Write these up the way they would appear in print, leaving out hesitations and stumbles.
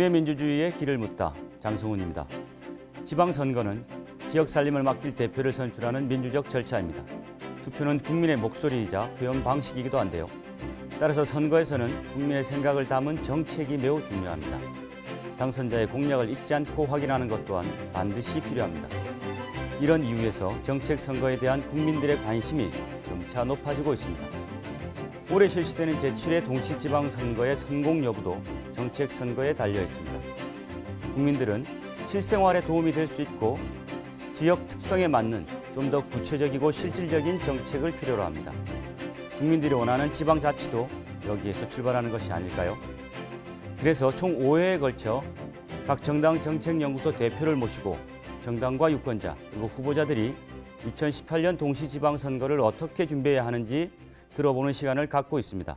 동네 민주주의의 길을 묻다. 장성훈입니다. 지방선거는 지역 살림을 맡길 대표를 선출하는 민주적 절차입니다. 투표는 국민의 목소리이자 표현 방식이기도 한데요. 따라서 선거에서는 국민의 생각을 담은 정책이 매우 중요합니다. 당선자의 공약을 잊지 않고 확인하는 것 또한 반드시 필요합니다. 이런 이유에서 정책 선거에 대한 국민들의 관심이 점차 높아지고 있습니다. 올해 실시되는 제7회 동시지방선거의 성공 여부도 정책 선거에 달려 있습니다. 국민들은 실생활에 도움이 될 수 있고 지역 특성에 맞는 좀 더 구체적이고 실질적인 정책을 필요로 합니다. 국민들이 원하는 지방자치도 여기에서 출발하는 것이 아닐까요? 그래서 총 5회에 걸쳐 각 정당 정책연구소 대표를 모시고 정당과 유권자 그리고 후보자들이 2018년 동시지방선거를 어떻게 준비해야 하는지 들어보는 시간을 갖고 있습니다.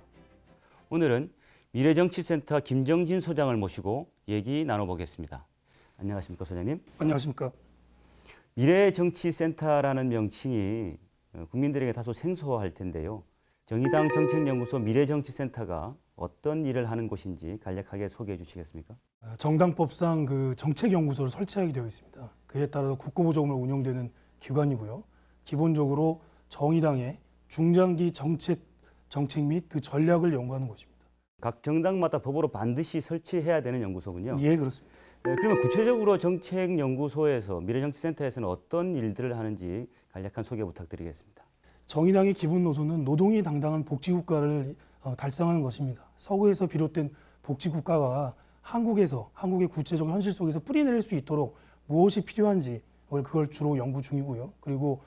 오늘은 미래정치센터 김정진 소장을 모시고 얘기 나눠보겠습니다. 안녕하십니까, 소장님? 안녕하십니까? 미래정치센터라는 명칭이 국민들에게 다소 생소할 텐데요. 정의당 정책연구소 미래정치센터가 어떤 일을 하는 곳인지 간략하게 소개해 주시겠습니까? 정당법상 그 정책연구소를 설치하게 되어 있습니다. 그에 따라서 국고보조금을 운영되는 기관이고요. 기본적으로 정의당의 중장기 정책 및 그 전략을 연구하는 곳입니다. 각 정당마다 법으로 반드시 설치해야 되는 연구소군요. 예, 그렇습니다. 그러면 구체적으로 정책연구소에서 미래정치센터에서는 어떤 일들을 하는지 간략한 소개 부탁드리겠습니다. 정의당의 기본 노선은 노동이 당당한 복지국가를 달성하는 것입니다. 서구에서 비롯된 복지국가가 한국의 구체적 현실 속에서 뿌리내릴 수 있도록 무엇이 필요한지 그걸 주로 연구 중이고요. 그리고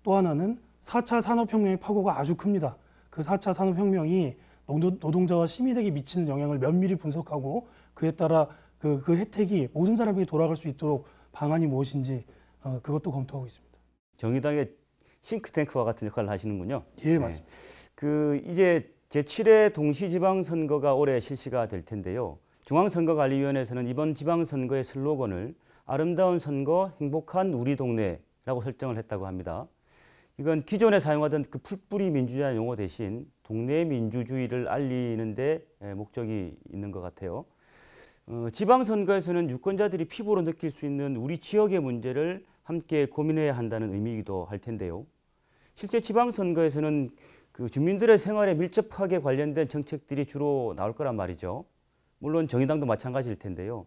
또 하나는 4차 산업혁명의 파고가 아주 큽니다. 그 4차 산업혁명이 노동자와 시민에게 미치는 영향을 면밀히 분석하고 그에 따라 그 혜택이 모든 사람에게 돌아갈 수 있도록 방안이 무엇인지 그것도 검토하고 있습니다. 정의당의 싱크탱크와 같은 역할을 하시는군요. 예, 맞습니다. 네. 이제 제7회 동시지방선거가 올해 실시가 될 텐데요. 중앙선거관리위원회에서는 이번 지방선거의 슬로건을 아름다운 선거, 행복한 우리 동네라고 설정을 했다고 합니다. 이건 기존에 사용하던 그 풀뿌리 민주주의 용어 대신 동네 민주주의를 알리는 데 목적이 있는 것 같아요. 지방선거에서는 유권자들이 피부로 느낄 수 있는 우리 지역의 문제를 함께 고민해야 한다는 의미이기도 할 텐데요. 실제 지방선거에서는 그 주민들의 생활에 밀접하게 관련된 정책들이 주로 나올 거란 말이죠. 물론 정의당도 마찬가지일 텐데요.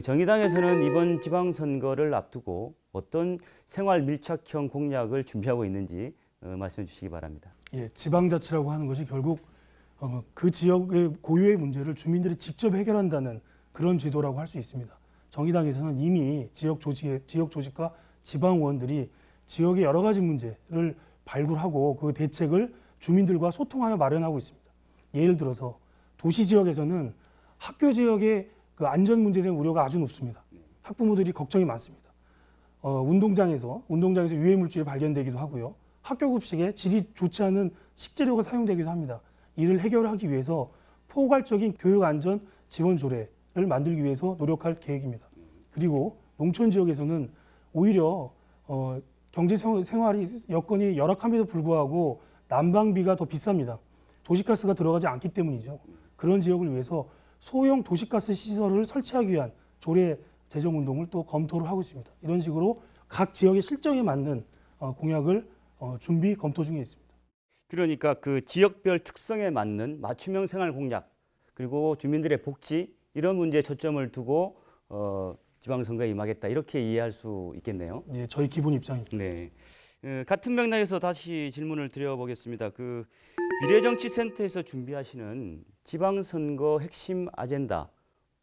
정의당에서는 이번 지방선거를 앞두고 어떤 생활 밀착형 공약을 준비하고 있는지 말씀해 주시기 바랍니다. 예, 지방자치라고 하는 것이 결국 그 지역의 고유의 문제를 주민들이 직접 해결한다는 그런 제도라고 할 수 있습니다. 정의당에서는 이미 지역 조직과 지방의원들이 지역의 여러 가지 문제를 발굴하고 그 대책을 주민들과 소통하여 마련하고 있습니다. 예를 들어서 도시 지역에서는 학교 지역의 그 안전 문제에 대한 우려가 아주 높습니다. 학부모들이 걱정이 많습니다. 운동장에서 유해 물질이 발견되기도 하고요. 학교 급식에 질이 좋지 않은 식재료가 사용되기도 합니다. 이를 해결하기 위해서 포괄적인 교육 안전 지원 조례를 만들기 위해서 노력할 계획입니다. 그리고 농촌 지역에서는 오히려 경제 생활이 여건이 열악함에도 불구하고 난방비가 더 비쌉니다. 도시가스가 들어가지 않기 때문이죠. 그런 지역을 위해서 소형 도시가스 시설을 설치하기 위한 조례 제정 운동을 또 검토를 하고 있습니다. 이런 식으로 각 지역의 실정에 맞는 공약을 준비 검토 중에 있습니다. 그러니까 그 지역별 특성에 맞는 맞춤형 생활 공약 그리고 주민들의 복지 이런 문제에 초점을 두고 지방선거에 임하겠다 이렇게 이해할 수 있겠네요. 네, 저희 기본 입장입니다. 네. 같은 맥락에서 다시 질문을 드려보겠습니다. 그 미래정치센터에서 준비하시는 지방선거 핵심 아젠다,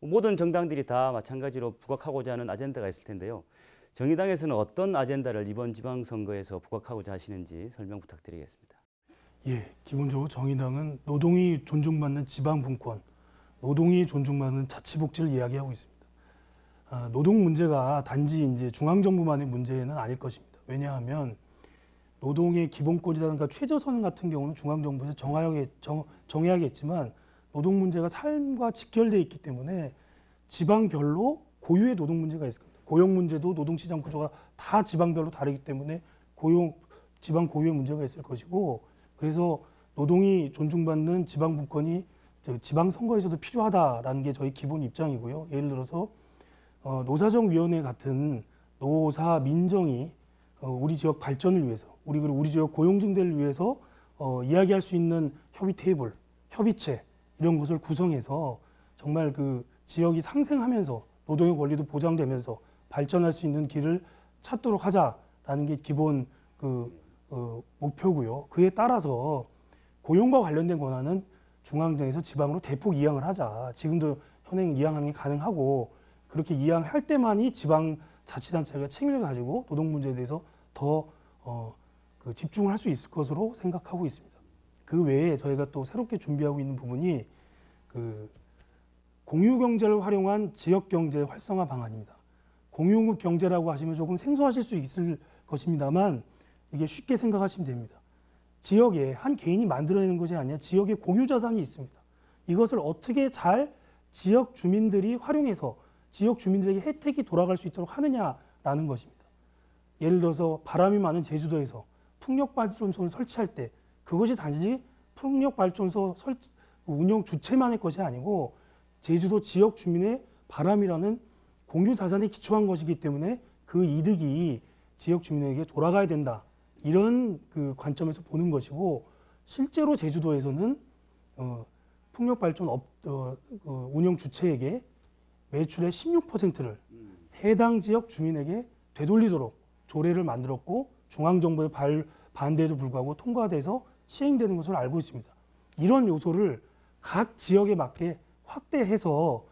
모든 정당들이 다 마찬가지로 부각하고자 하는 아젠다가 있을 텐데요. 정의당에서는 어떤 아젠다를 이번 지방선거에서 부각하고자 하시는지 설명 부탁드리겠습니다. 예, 기본적으로 정의당은 노동이 존중받는 지방분권, 노동이 존중받는 자치복지를 이야기하고 있습니다. 노동 문제가 단지 이제 중앙정부만의 문제는 아닐 것입니다. 왜냐하면 노동의 기본권이라든가 최저선 같은 경우는 중앙정부에서 정해야겠지만 노동 문제가 삶과 직결되어 있기 때문에 지방별로 고유의 노동 문제가 있을 겁니다. 고용 문제도 노동시장 구조가 다 지방별로 다르기 때문에 지방 고유의 문제가 있을 것이고 그래서 노동이 존중받는 지방분권이 지방선거에서도 필요하다라는 게 저희 기본 입장이고요. 예를 들어서 노사정위원회 같은 노사 민정이 우리 지역 발전을 위해서, 그리고 우리 지역 고용 증대를 위해서 이야기할 수 있는 협의 테이블, 협의체 이런 것을 구성해서 정말 그 지역이 상생하면서 노동의 권리도 보장되면서 발전할 수 있는 길을 찾도록 하자라는 게 기본 목표고요. 그에 따라서 고용과 관련된 권한은 중앙정에서 지방으로 대폭 이양을 하자. 지금도 현행 이양하는 게 가능하고 그렇게 이양할 때만이 지방자치단체가 책임을 가지고 노동 문제에 대해서 더 집중을 할 수 있을 것으로 생각하고 있습니다. 그 외에 저희가 또 새롭게 준비하고 있는 부분이 공유경제를 활용한 지역경제 활성화 방안입니다. 공유경제라고 하시면 조금 생소하실 수 있을 것입니다만 이게 쉽게 생각하시면 됩니다. 지역에 한 개인이 만들어내는 것이 아니라 지역에 공유자산이 있습니다. 이것을 어떻게 잘 지역 주민들이 활용해서 지역 주민들에게 혜택이 돌아갈 수 있도록 하느냐라는 것입니다. 예를 들어서 바람이 많은 제주도에서 풍력발전소를 설치할 때 그것이 단지 풍력발전소 운영 주체만의 것이 아니고 제주도 지역 주민의 바람이라는 공유 자산에 기초한 것이기 때문에 그 이득이 지역 주민에게 돌아가야 된다. 이런 그 관점에서 보는 것이고 실제로 제주도에서는 풍력발전 운영 주체에게 매출의 16%를 해당 지역 주민에게 되돌리도록 조례를 만들었고 중앙정부의 반대에도 불구하고 통과돼서 시행되는 것으로 알고 있습니다. 이런 요소를 각 지역에 맞게 확대해서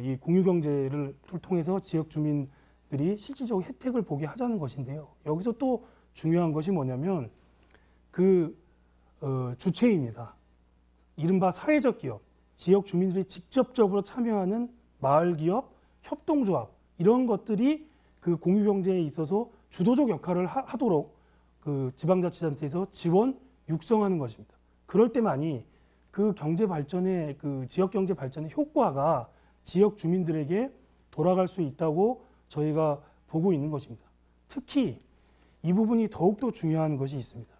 이 공유경제를 통해서 지역 주민들이 실질적으로 혜택을 보게 하자는 것인데요. 여기서 또 중요한 것이 뭐냐면 주체입니다. 이른바 사회적 기업, 지역 주민들이 직접적으로 참여하는 마을 기업, 협동조합 이런 것들이 그 공유경제에 있어서 주도적 역할을 하도록 그 지방자치단체에서 지원, 육성하는 것입니다. 그럴 때만이 그 경제 발전의 그 지역 경제 발전의 효과가 지역 주민들에게 돌아갈 수 있다고 저희가 보고 있는 것입니다. 특히 이 부분이 더욱더 중요한 것이 있습니다.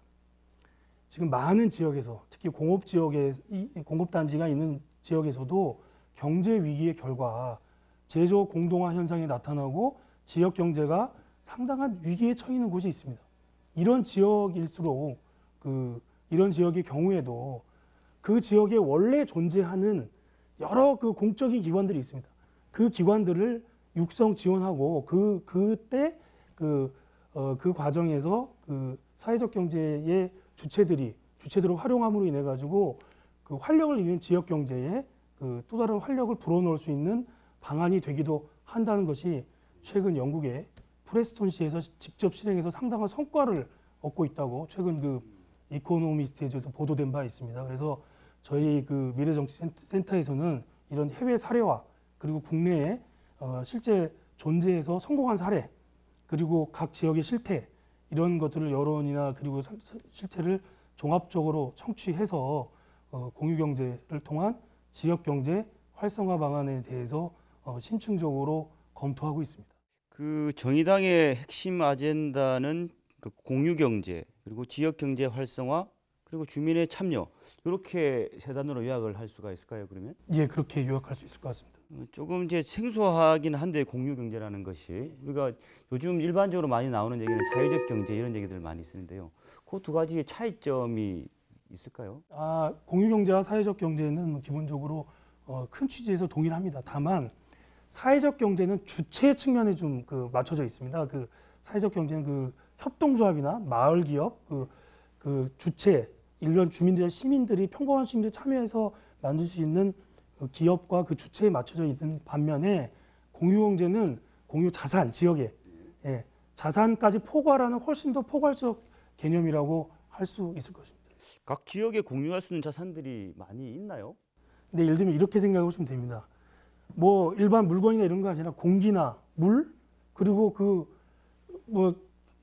지금 많은 지역에서 특히 공업단지가 있는 지역에서도 경제 위기의 결과 제조 공동화 현상이 나타나고 지역 경제가 상당한 위기에 처해있는 곳이 있습니다. 이런 지역일수록 이런 지역의 경우에도 그 지역에 원래 존재하는 여러 그 공적인 기관들이 있습니다. 그 기관들을 육성 지원하고 그때 그 과정에서 그 사회적 경제의 주체들을 활용함으로 인해 가지고 그 활력을 잃는 지역 경제에 또 다른 활력을 불어넣을 수 있는 방안이 되기도 한다는 것이 최근 영국의 프레스톤시에서 직접 실행해서 상당한 성과를 얻고 있다고 최근 이코노미스트에서 보도된 바 있습니다. 그래서 저희 미래정치센터에서는 이런 해외 사례와 그리고 국내에 실제 존재해서 성공한 사례 그리고 각 지역의 실태 이런 것들을 여론이나 그리고 실태를 종합적으로 청취해서 공유경제를 통한 지역경제 활성화 방안에 대해서 심층적으로 검토하고 있습니다. 그 정의당의 핵심 아젠다는 그 공유경제 그리고 지역경제 활성화 그리고 주민의 참여 이렇게 세 단어로 요약을 할 수가 있을까요? 그러면? 예, 그렇게 요약할 수 있을 것 같습니다. 조금 이제 생소하긴 한데 공유경제라는 것이 우리가 요즘 일반적으로 많이 나오는 얘기는 사회적 경제 이런 얘기들 많이 쓰는데요. 그 두 가지의 차이점이 있을까요? 공유경제와 사회적 경제는 기본적으로 큰 취지에서 동일합니다. 다만 사회적 경제는 주체 측면에 좀 맞춰져 있습니다. 사회적 경제는 협동조합이나 마을 기업, 주체, 일반 주민들, 시민들이 평범한 시민들이 참여해서 만들 수 있는 기업과 그 주체에 맞춰져 있는 반면에 공유경제는 공유 자산, 지역에 자산까지 포괄하는 훨씬 더 포괄적 개념이라고 할 수 있을 것입니다. 각 지역에 공유할 수 있는 자산들이 많이 있나요? 근데 예를 들면 이렇게 생각해 보시면 됩니다. 뭐 일반 물건이나 이런 거 아니라 공기나 물 그리고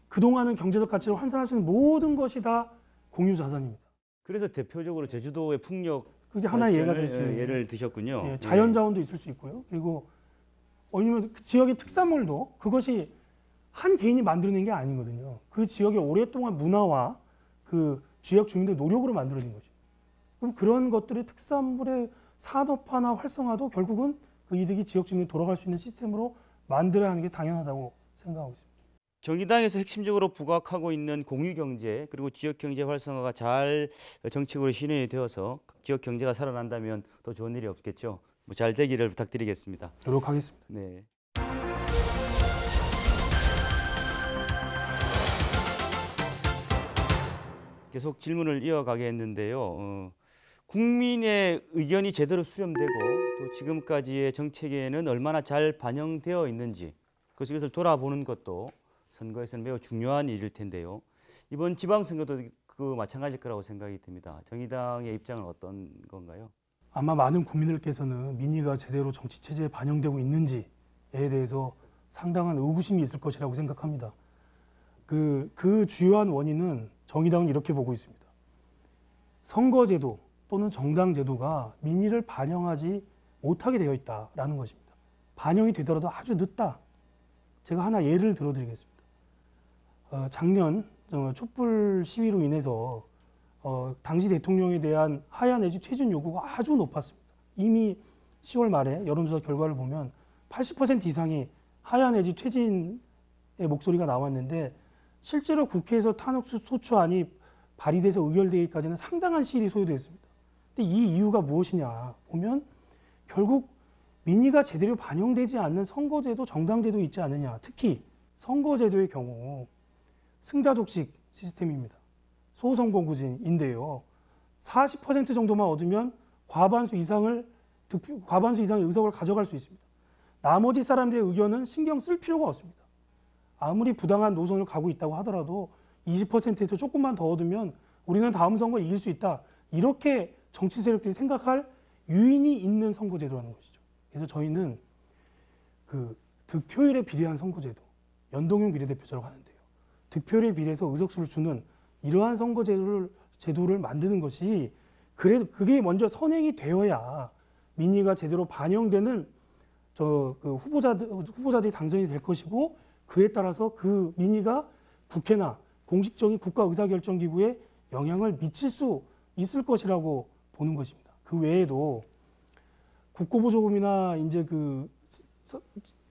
그동안은 경제적 가치를 환산할 수 있는 모든 것이 다 공유 자산입니다. 그래서 대표적으로 제주도의 풍력 그게 하나의 예가 될 수 있는 예를 드셨군요. 예, 자연 자원도 있을 수 있고요. 그리고 아니면 그 지역의 특산물도 그것이 한 개인이 만들어낸 게 아니거든요. 그 지역의 오랫동안 문화와 그 지역 주민들의 노력으로 만들어진 거죠. 그럼 그런 것들의 특산물의 산업화나 활성화도 결국은 그 이득이 지역 주민에 돌아갈 수 있는 시스템으로 만들어야 하는 게 당연하다고 생각하고 있습니다. 정의당에서 핵심적으로 부각하고 있는 공유경제 그리고 지역경제 활성화가 잘 정책으로 실현이 되어서 지역경제가 살아난다면 더 좋은 일이 없겠죠. 뭐 잘 되기를 부탁드리겠습니다. 노력하겠습니다. 네. 계속 질문을 이어가겠는데요. 국민의 의견이 제대로 수렴되고 또 지금까지의 정책에는 얼마나 잘 반영되어 있는지 그래서 이것을 돌아보는 것도 선거에서는 매우 중요한 일일 텐데요. 이번 지방선거도 그 마찬가지일 거라고 생각이 듭니다. 정의당의 입장은 어떤 건가요? 아마 많은 국민들께서는 민의가 제대로 정치 체제에 반영되고 있는지에 대해서 상당한 의구심이 있을 것이라고 생각합니다. 그 주요한 원인은 정의당은 이렇게 보고 있습니다. 선거제도 또는 정당제도가 민의를 반영하지 못하게 되어 있다라는 것입니다. 반영이 되더라도 아주 늦다. 제가 하나 예를 들어드리겠습니다. 작년 촛불 시위로 인해서 당시 대통령에 대한 하야 내지 퇴진 요구가 아주 높았습니다. 이미 10월 말에 여론조사 결과를 보면 80% 이상이 하야 내지 퇴진의 목소리가 나왔는데 실제로 국회에서 탄핵소추안이 발의돼서 의결되기까지는 상당한 시일이 소요됐습니다. 근데 이 이유가 무엇이냐 보면 결국 민의가 제대로 반영되지 않는 선거제도, 정당제도 있지 않느냐. 특히 선거제도의 경우 승자독식 시스템입니다. 소선거구제인데요. 40% 정도만 얻으면 과반수 이상의 의석을 가져갈 수 있습니다. 나머지 사람들의 의견은 신경 쓸 필요가 없습니다. 아무리 부당한 노선을 가고 있다고 하더라도 20%에서 조금만 더 얻으면 우리는 다음 선거 이길 수 있다. 이렇게 정치 세력들이 생각할 유인이 있는 선거제도라는 것이죠. 그래서 저희는 그 득표율에 비례한 선거제도, 연동형 비례대표제라고 하는데요. 득표율에 비례해서 의석수를 주는 이러한 선거제도를 만드는 것이 그게 먼저 선행이 되어야 민의가 제대로 반영되는 후보자들이 당선이 될 것이고 그에 따라서 그 민의가 국회나 공식적인 국가 의사결정기구에 영향을 미칠 수 있을 것이라고 보는 것입니다. 그 외에도 국고보조금이나 이제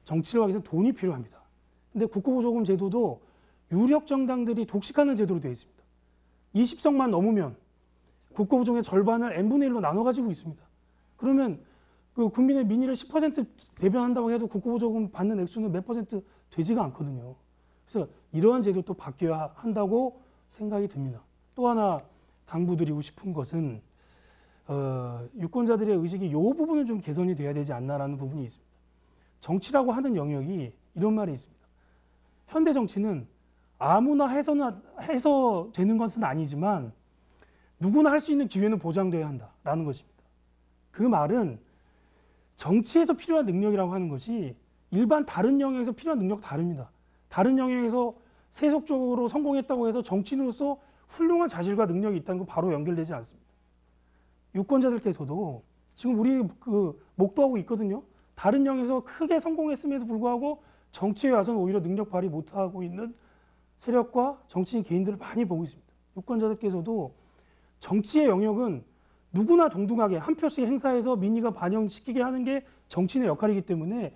정치를 하기 위해서 돈이 필요합니다. 근데 국고보조금 제도도 유력 정당들이 독식하는 제도로 되어 있습니다. 20석만 넘으면 국고보조금의 절반을 n분의 1로 나눠 가지고 있습니다. 그러면 그 국민의 민의를 10% 대변한다고 해도 국고보조금 받는 액수는 몇 % 되지가 않거든요. 그래서 이러한 제도도 바뀌어야 한다고 생각이 듭니다. 또 하나 당부드리고 싶은 것은 유권자들의 의식이 이 부분은 좀 개선이 돼야 되지 않나라는 부분이 있습니다. 정치라고 하는 영역이 이런 말이 있습니다. 현대 정치는 아무나 해서 되는 것은 아니지만 누구나 할 수 있는 기회는 보장되어야 한다라는 것입니다. 그 말은 정치에서 필요한 능력이라고 하는 것이 일반 다른 영역에서 필요한 능력 다릅니다. 다른 영역에서 세속적으로 성공했다고 해서 정치인으로서 훌륭한 자질과 능력이 있다는 거 바로 연결되지 않습니다. 유권자들께서도 지금 우리 목도하고 있거든요. 다른 영역에서 크게 성공했음에도 불구하고 정치에 와서는 오히려 능력 발휘 못하고 있는 세력과 정치인 개인들을 많이 보고 있습니다. 유권자들께서도 정치의 영역은 누구나 동등하게 한 표씩 행사해서 민의가 반영시키게 하는 게 정치인의 역할이기 때문에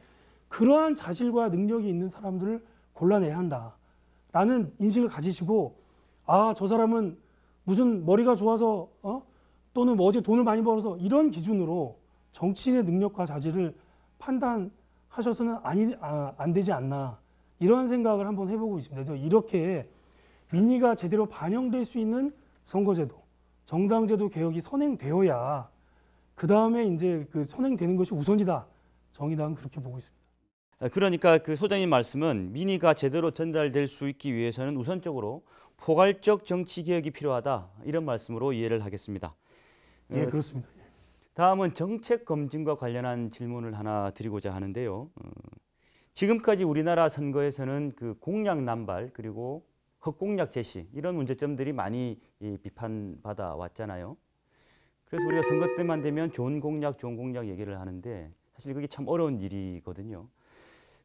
그러한 자질과 능력이 있는 사람들을 골라내야 한다라는 인식을 가지시고 저 사람은 무슨 머리가 좋아서 또는 어제 돈을 많이 벌어서 이런 기준으로 정치인의 능력과 자질을 판단하셔서는 안 되지 않나 이런 생각을 한번 해보고 있습니다. 그래서 이렇게 민의가 제대로 반영될 수 있는 선거제도, 정당제도 개혁이 선행되어야 그 다음에 이제 선행되는 것이 우선이다. 정의당은 그렇게 보고 있습니다. 그러니까 그 소장님 말씀은 민의가 제대로 전달될 수 있기 위해서는 우선적으로 포괄적 정치 개혁이 필요하다 이런 말씀으로 이해를 하겠습니다. 예, 그렇습니다. 다음은 정책 검증과 관련한 질문을 하나 드리고자 하는데요. 지금까지 우리나라 선거에서는 그 공약 남발 그리고 헛공약 제시 이런 문제점들이 많이 비판받아 왔잖아요. 그래서 우리가 선거 때만 되면 좋은 공약 얘기를 하는데 사실 그게 참 어려운 일이거든요.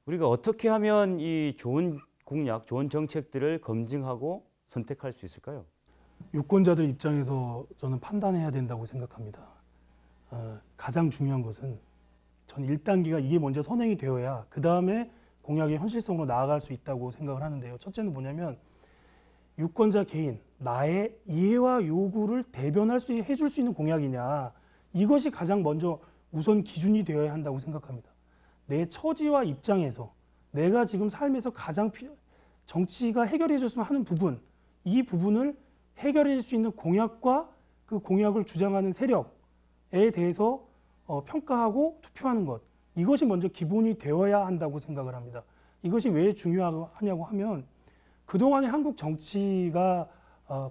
우리가 어떻게 하면 이 좋은 공약, 좋은 정책들을 검증하고 선택할 수 있을까요? 유권자들 입장에서 저는 판단해야 된다고 생각합니다. 가장 중요한 것은 전 1단계가 이게 먼저 선행이 되어야 그 다음에 공약의 현실성으로 나아갈 수 있다고 생각을 하는데요. 첫째는 뭐냐면 유권자 개인, 나의 이해와 요구를 해줄 수 있는 공약이냐, 이것이 가장 먼저 우선 기준이 되어야 한다고 생각합니다. 내 처지와 입장에서 내가 지금 삶에서 가장 정치가 해결해 줬으면 하는 부분, 이 부분을 해결해 줄 수 있는 공약과 그 공약을 주장하는 세력에 대해서 평가하고 투표하는 것, 이것이 먼저 기본이 되어야 한다고 생각을 합니다. 이것이 왜 중요하냐고 하면 그동안의 한국 정치가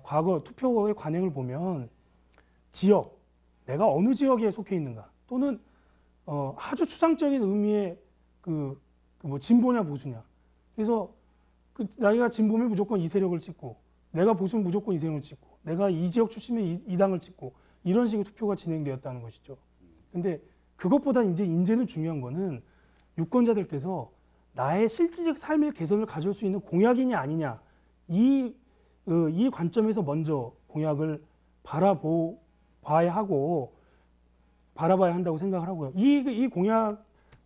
과거 투표의 관행을 보면 지역, 내가 어느 지역에 속해 있는가, 또는 아주 추상적인 의미의 뭐 진보냐 보수냐. 그래서 내가 진보면 무조건 이 세력을 찍고, 내가 보수면 무조건 이 세력을 찍고, 내가 이 지역 출신이면 이 당을 찍고, 이런 식의 투표가 진행되었다는 것이죠. 근데 그것보다 이제는 중요한 거는 유권자들께서 나의 실질적 삶의 개선을 가져올 수 있는 공약이냐 아니냐, 이 관점에서 먼저 공약을 바라봐야 한다고 생각을 하고요.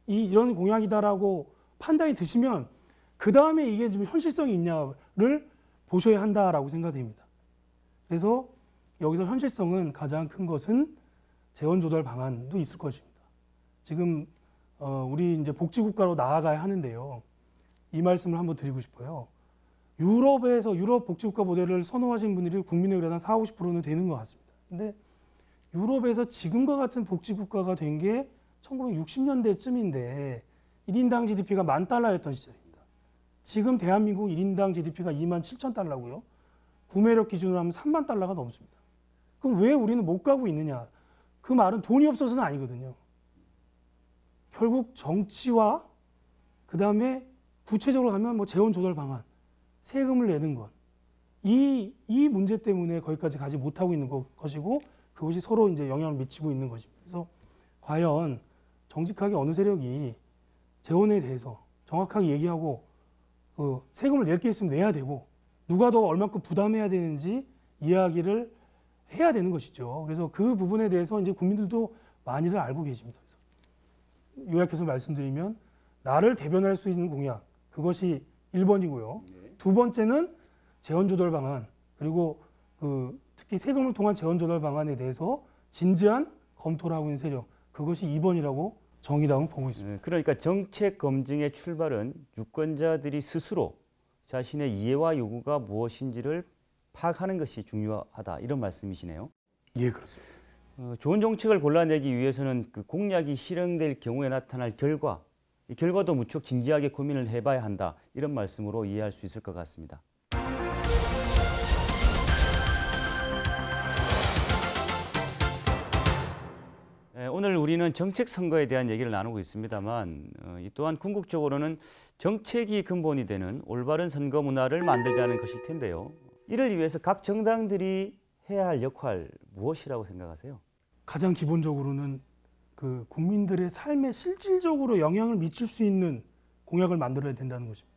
이런 공약이다라고 판단이 드시면 그 다음에 이게 좀 현실성이 있냐를 보셔야 한다라고 생각됩니다. 그래서 여기서 현실성은 가장 큰 것은 재원 조달 방안도 있을 것입니다. 지금 우리 이제 복지국가로 나아가야 하는데요. 이 말씀을 한번 드리고 싶어요. 유럽 복지국가 모델을 선호하시는 분들이 국민의 그래도 한 40-50%는 되는 것 같습니다. 근데 유럽에서 지금과 같은 복지국가가 된 게 1960년대쯤인데 1인당 GDP가 $10,000였던 시절입니다. 지금 대한민국 1인당 GDP가 $27,000고요. 구매력 기준으로 하면 $30,000가 넘습니다. 그럼 왜 우리는 못 가고 있느냐? 그 말은 돈이 없어서는 아니거든요. 결국 정치와 그 다음에 구체적으로 가면 뭐 재원 조달 방안, 세금을 내는 것, 이 문제 때문에 거기까지 가지 못하고 있는 것이고, 그것이 서로 이제 영향을 미치고 있는 것입니다. 그래서 과연 정직하게 어느 세력이 재원에 대해서 정확하게 얘기하고 세금을 낼 게 있으면 내야 되고, 누가 더 얼마큼 부담해야 되는지 이야기를 해야 되는 것이죠. 그래서 그 부분에 대해서 이제 국민들도 많이들 알고 계십니다. 그래서 요약해서 말씀드리면 나를 대변할 수 있는 공약, 그것이 1번이고요. 두 번째는 재원 조달 방안, 그리고 특히 세금을 통한 재원 조달 방안에 대해서 진지한 검토를 하고 있는 세력, 그것이 2번이라고 정의당은 보고 있습니다. 그러니까 정책 검증의 출발은 유권자들이 스스로 자신의 이해와 요구가 무엇인지를 파악하는 것이 중요하다, 이런 말씀이시네요. 예, 그렇습니다. 좋은 정책을 골라내기 위해서는 그 공약이 실행될 경우에 나타날 결과, 이 결과도 무척 진지하게 고민을 해봐야 한다, 이런 말씀으로 이해할 수 있을 것 같습니다. 오늘 우리는 정책 선거에 대한 얘기를 나누고 있습니다만, 이 또한 궁극적으로는 정책이 근본이 되는 올바른 선거 문화를 만들자는 것일 텐데요. 이를 위해서 각 정당들이 해야 할 역할, 무엇이라고 생각하세요? 가장 기본적으로는 그 국민들의 삶에 실질적으로 영향을 미칠 수 있는 공약을 만들어야 된다는 것입니다.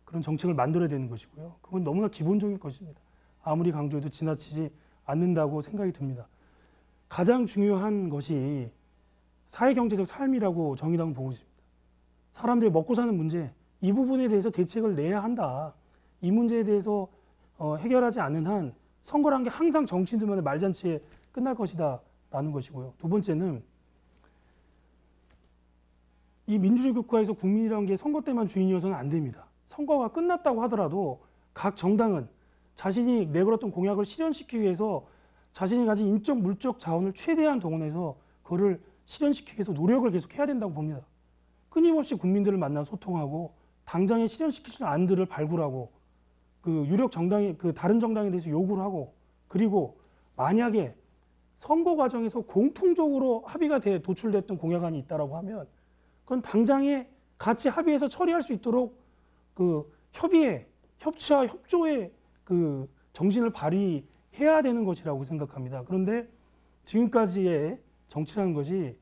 그런 정책을 만들어야 되는 것이고요. 그건 너무나 기본적인 것입니다. 아무리 강조해도 지나치지 않는다고 생각이 듭니다. 가장 중요한 것이 사회경제적 삶이라고 정의당은 보고 있습니다. 사람들이 먹고 사는 문제, 이 부분에 대해서 대책을 내야 한다. 이 문제에 대해서 해결하지 않는 한 선거란 게 항상 정치인들만의 말잔치에 끝날 것이다 라는 것이고요. 두 번째는 이 민주주의 국가에서 국민이라는 게 선거 때만 주인이어서는 안 됩니다. 선거가 끝났다고 하더라도 각 정당은 자신이 내걸었던 공약을 실현시키기 위해서 자신이 가진 인적, 물적 자원을 최대한 동원해서 그거를 실현시키기 위해서 노력을 계속 해야 된다고 봅니다. 끊임없이 국민들을 만나 소통하고 당장에 실현시킬 수 있는 안들을 발굴하고 그 유력 정당이 그 다른 정당에 대해서 요구를 하고, 그리고 만약에 선거 과정에서 공통적으로 합의가 도출됐던 공약안이 있다라고 하면 그건 당장에 같이 합의해서 처리할 수 있도록 그 협치와 협조의 그 정신을 발휘해야 되는 것이라고 생각합니다. 그런데 지금까지의 정치라는 것이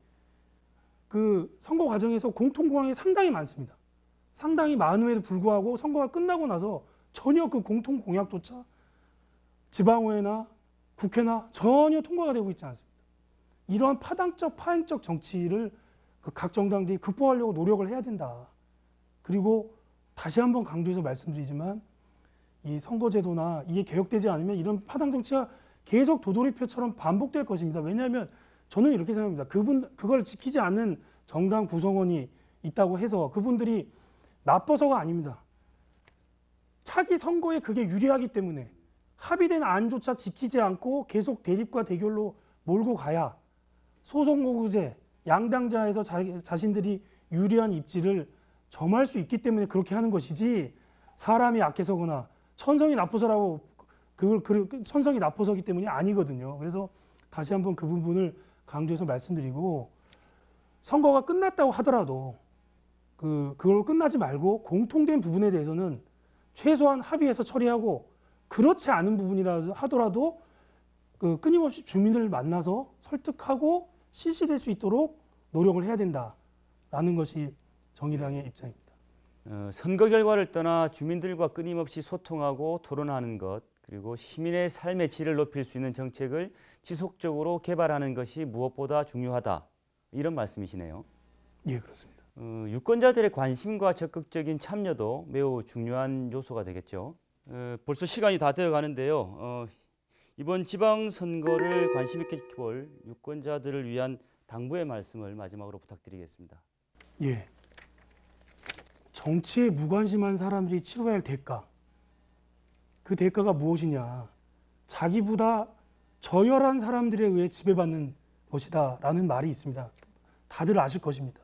그 선거 과정에서 공통 공약이 상당히 많습니다. 상당히 많음에도 불구하고 선거가 끝나고 나서 전혀 그 공통 공약조차 지방의회나 국회나 전혀 통과가 되고 있지 않습니다. 이러한 파당적 파행적 정치를 각 정당들이 극복하려고 노력을 해야 된다. 그리고 다시 한번 강조해서 말씀드리지만 이 선거제도나 이게 개혁되지 않으면 이런 파당 정치가 계속 도돌이표처럼 반복될 것입니다. 왜냐하면 저는 이렇게 생각합니다. 그걸 지키지 않는 정당 구성원이 있다고 해서 그분들이 나빠서가 아닙니다. 차기 선거에 그게 유리하기 때문에 합의된 안조차 지키지 않고 계속 대립과 대결로 몰고 가야 소선거구제, 양당자에서 자신들이 유리한 입지를 점할 수 있기 때문에 그렇게 하는 것이지 사람이 약해서거나 천성이 나빠서라고 천성이 나빠서기 때문이 아니거든요. 그래서 다시 한번 그 부분을 강조해서 말씀드리고 선거가 끝났다고 하더라도 그걸 끝나지 말고 공통된 부분에 대해서는 최소한 합의해서 처리하고 그렇지 않은 부분이라도 하더라도 끊임없이 주민을 만나서 설득하고 실시될 수 있도록 노력을 해야 된다라는 것이 정의당의 입장입니다. 선거 결과를 떠나 주민들과 끊임없이 소통하고 토론하는 것, 그리고 시민의 삶의 질을 높일 수 있는 정책을 지속적으로 개발하는 것이 무엇보다 중요하다. 이런 말씀이시네요. 예, 그렇습니다. 유권자들의 관심과 적극적인 참여도 매우 중요한 요소가 되겠죠. 벌써 시간이 다 되어 가는데요. 이번 지방선거를 관심 있게 지켜볼 유권자들을 위한 당부의 말씀을 마지막으로 부탁드리겠습니다. 예. 정치에 무관심한 사람들이 치러야 할 대가. 그 대가가 무엇이냐. 자기보다 저열한 사람들에 의해 지배받는 것이다 라는 말이 있습니다. 다들 아실 것입니다.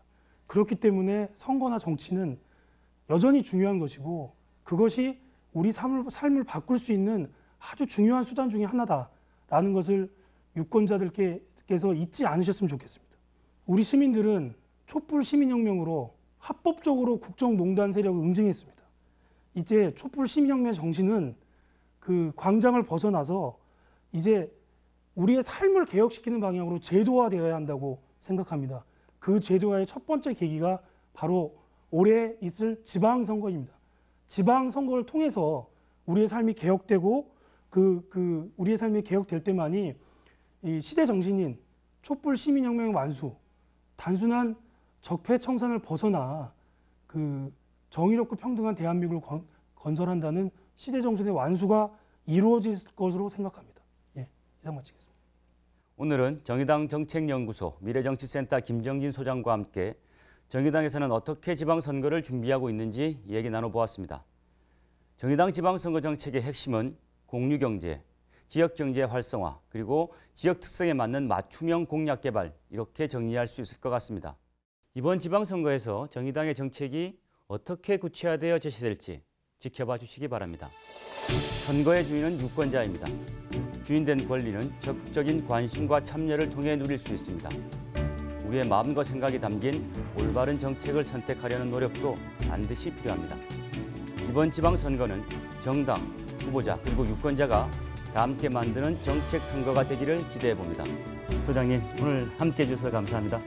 그렇기 때문에 선거나 정치는 여전히 중요한 것이고 그것이 우리 삶을 바꿀 수 있는 아주 중요한 수단 중에 하나다라는 것을 유권자들께서 잊지 않으셨으면 좋겠습니다. 우리 시민들은 촛불 시민혁명으로 합법적으로 국정농단 세력을 응징했습니다. 이제 촛불 시민혁명의 정신은 그 광장을 벗어나서 이제 우리의 삶을 개혁시키는 방향으로 제도화되어야 한다고 생각합니다. 그 제도화의 첫 번째 계기가 바로 올해 있을 지방선거입니다. 지방선거를 통해서 우리의 삶이 개혁되고 우리의 삶이 개혁될 때만이 이 시대 정신인 촛불 시민혁명의 완수, 단순한 적폐청산을 벗어나 그 정의롭고 평등한 대한민국을 건설한다는 시대 정신의 완수가 이루어질 것으로 생각합니다. 예, 이상 마치겠습니다. 오늘은 정의당 정책연구소 미래정치센터 김정진 소장과 함께 정의당에서는 어떻게 지방선거를 준비하고 있는지 이야기 나눠보았습니다. 정의당 지방선거 정책의 핵심은 공유경제, 지역경제 활성화, 그리고 지역 특성에 맞는 맞춤형 공약 개발, 이렇게 정리할 수 있을 것 같습니다. 이번 지방선거에서 정의당의 정책이 어떻게 구체화되어 제시될지 지켜봐 주시기 바랍니다. 선거의 주인은 유권자입니다. 주인된 권리는 적극적인 관심과 참여를 통해 누릴 수 있습니다. 우리의 마음과 생각이 담긴 올바른 정책을 선택하려는 노력도 반드시 필요합니다. 이번 지방선거는 정당, 후보자, 그리고 유권자가 다 함께 만드는 정책 선거가 되기를 기대해 봅니다. 소장님, 오늘 함께 해주셔서 감사합니다.